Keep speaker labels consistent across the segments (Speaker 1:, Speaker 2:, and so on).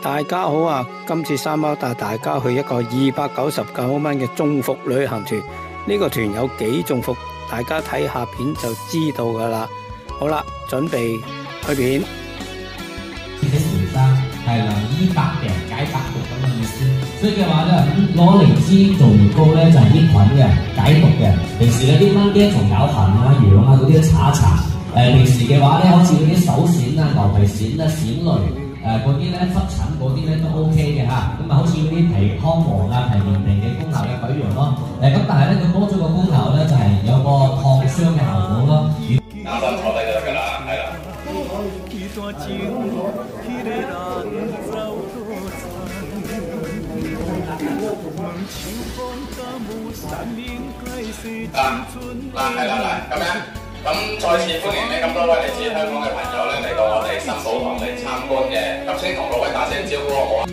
Speaker 1: 大家好啊！今次三貓帶大家去一個299蚊嘅中伏旅行團，呢個團有幾中伏，大家睇下片就知道噶啦。好啦，準備去片。
Speaker 2: 嘅時生係能醫百病解百毒咁嘅意思，所以嘅話咧，攞靈芝做藥膏咧就係益菌嘅、解毒嘅。平時咧啲蚊叮蟲咬痕啊、癢啊嗰啲搽一搽。平時嘅話咧，好似嗰啲手癬啊、牛皮癬啊、癬類。嗰啲咧濕疹嗰啲咧都 OK 嘅嚇，咁啊好似嗰啲皮康黃啊、皮炎皮嘅功效嘅鬼樣咯。咁但係咧佢多咗個功效咧就係有個抗傷嘅效果咯。
Speaker 3: 啱啱坐低就得㗎啦，係啦。係啦，咁樣。咁再次歡迎你咁多位嚟自香港嘅朋友咧嚟到我哋新寶堂嚟參觀嘅。咁先同各位打聲招呼好啊！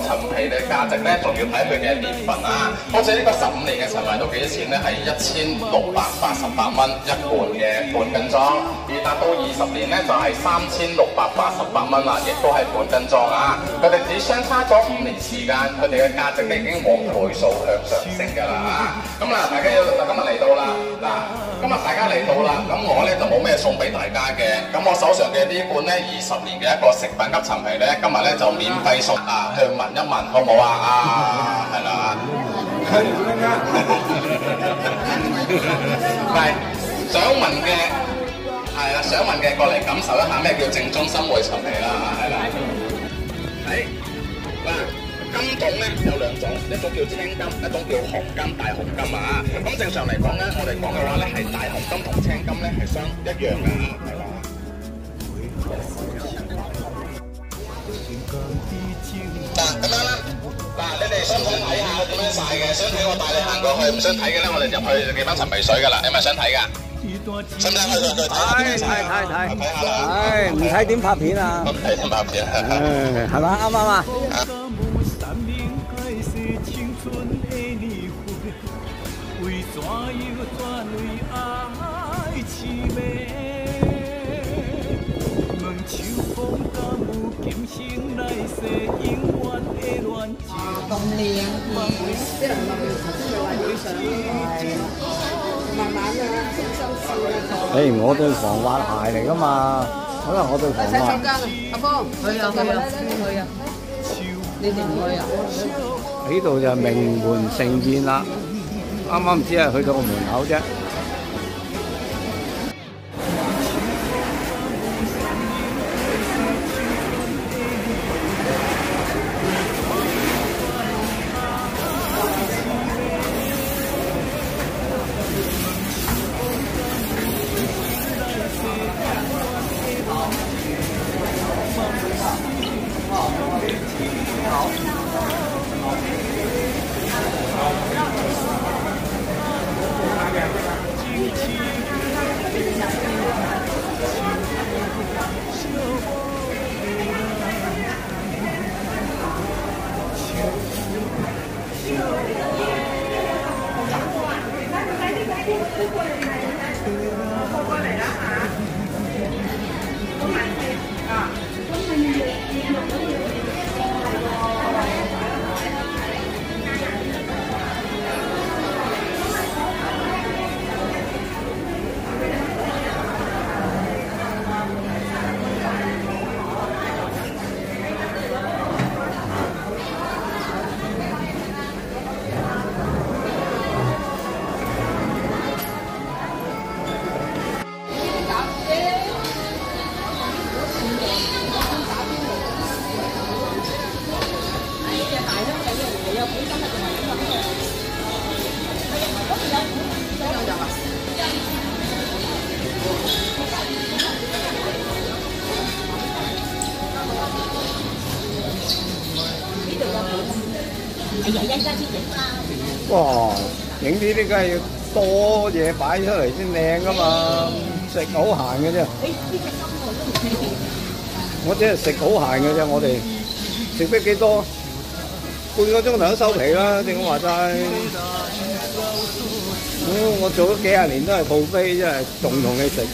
Speaker 3: 陳皮嘅價值咧，仲要睇佢嘅年份啊！好似呢個15年嘅陳皮到幾多錢咧？係1688蚊一罐嘅半斤裝，而達到20年咧就係3688蚊啦，亦都係半斤裝啊！佢哋只相差咗5年時間，佢哋嘅價值咧已經往倍數向上升㗎啦！咁嗱，大家今日嚟到啦，今日大家嚟到啦。咁我咧就冇咩送俾大家嘅，咁我手上嘅呢罐咧20年嘅一個食品級陳皮咧，今日咧就免費送啊，去聞一聞好唔好啊？係啦，係想聞嘅係啦，想聞嘅過嚟感受一下咩叫正宗新會陳皮啦，係啦，嗱。金種咧有兩種，一種叫青金，一種叫紅金、大紅金啊！咁正常嚟講咧，我哋講嘅話咧係大紅金同青金咧係相一樣㗎，係啦。咁樣啦，你哋想唔想睇下我點樣曬嘅？想睇我帶你行過去，唔想睇嘅咧，我哋入去幾班陳皮水㗎啦。你係咪想睇㗎？想唔想去睇？睇下啦。
Speaker 1: 唔睇點拍片啊？
Speaker 3: 唔睇點拍片啊？
Speaker 1: 係嘛？啱唔啱啊？
Speaker 4: 咁靚，啲人話頭先咪話影相慢慢啊，小心試啊。
Speaker 1: 我對防滑鞋嚟噶嘛，可能我對防滑。洗手間啊，
Speaker 4: 阿芳，去啊，你哋唔去啊？
Speaker 1: 呢度就名門盛宴啦，啱啱只係去到個門口啫。哇！影呢啲梗係要多嘢擺出嚟先靚噶嘛，食好閒嘅啫。我只係食好閒嘅啫，我哋食得幾多？半個鐘頭都收皮啦，正我話齋。我做咗幾廿年都係buffet，真係仲同你食。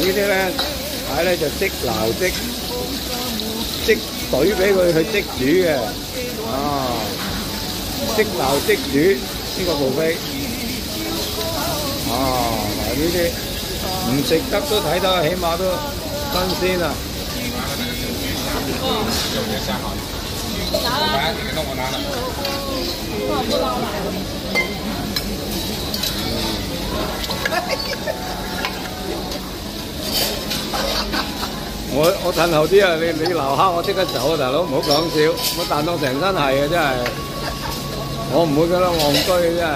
Speaker 1: 呢啲咧睇咧就即撈即水俾佢去即煮嘅，即撈即煮呢個buffet。嗱呢啲唔食得都睇得，起碼都新鮮啊！我褪後啲啊！你留黑我即刻走啊，大佬唔好講笑，我彈到成身係啊！真係，我唔會覺得戇居真係。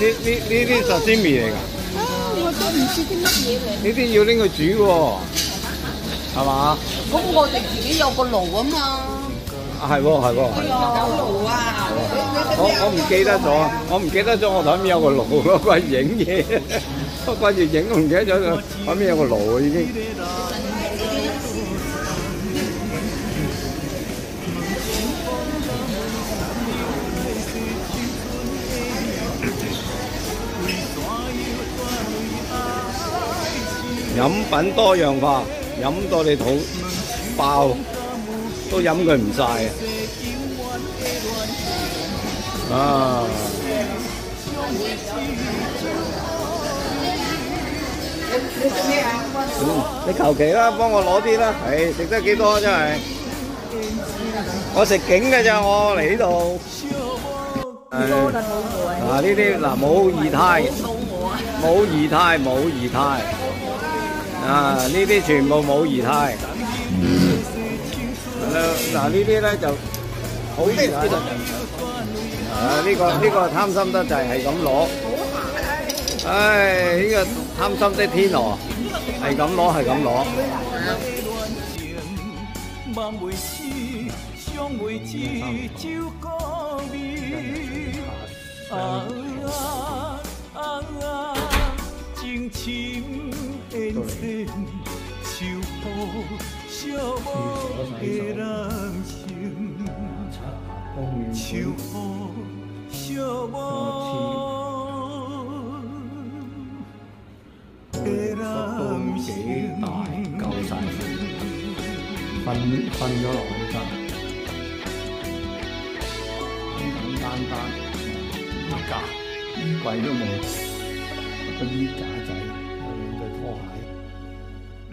Speaker 1: 呢啲沙西米嚟㗎？
Speaker 4: 我都唔知啲乜嘢嚟。
Speaker 1: 呢啲要拎去煮喎，係嘛？
Speaker 4: 咁我哋自己有個爐啊嘛。
Speaker 1: 係喎。
Speaker 4: 有爐啊！
Speaker 1: 我唔記得咗，我台面有個爐，我掛住影嘢，我掛住影，我唔記得咗台面有個爐已經。飲品多樣化，飲到你肚爆，都飲佢唔晒啊！你求其啦，幫我攞啲啦。唉，食得幾多真係？我食景嘅咋，我嚟呢度。嗱呢啲嗱冇儀態，冇儀態。呢啲全部冇儀態。嗱呢啲咧就好儀態。呢個貪心得滯，係咁攞。唉，呢個貪心的天鵝，係咁攞，係咁攞。都幾大，夠晒瞓咗落去真。單衣架，衣櫃都冇，個衣架仔有兩對拖鞋。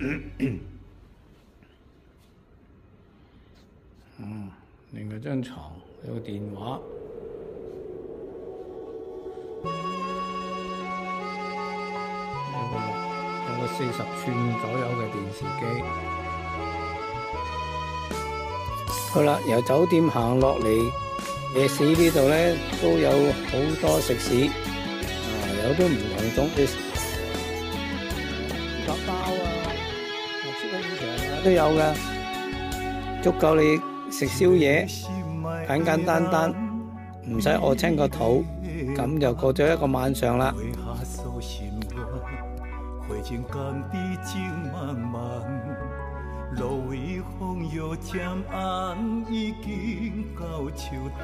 Speaker 1: 另外張床有個電話。有個40寸左右嘅電視機。好啦，由酒店行落嚟夜市呢度咧，都有好多食肆，有啲唔同種嘅夾包啊、超級市場都有嘅，足夠你食宵夜，簡簡單單，唔使餓親個肚，咁就過咗一個晚上啦。花前工地情茫茫，路微风又渐红，已经到树干。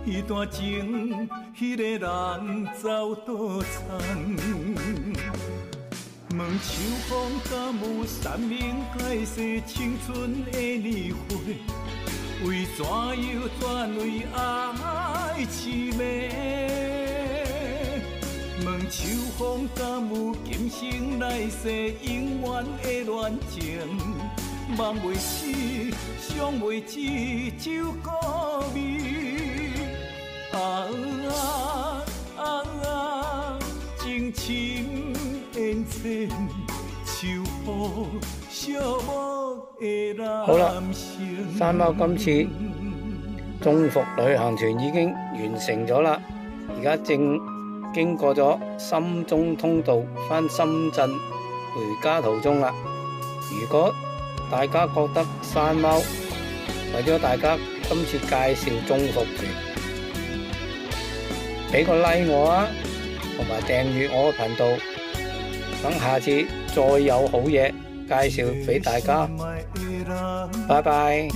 Speaker 1: 彼段情，迄个人走倒藏。问秋风敢有三明解释青春的年华？为怎又转为爱凄美？问秋风敢有今生来世永远的恋情？梦袂死，想袂起酒歌味。情深缘浅，秋雨寂寞的男性。山貓今次中伏旅行團已經完成咗啦，而家正經過咗深中通道返深圳回家途中啦。如果大家覺得山貓為咗大家今次介紹中伏團，俾個 like 我啊，同埋訂閱我嘅頻道，等下次再有好嘢介紹俾大家，拜拜。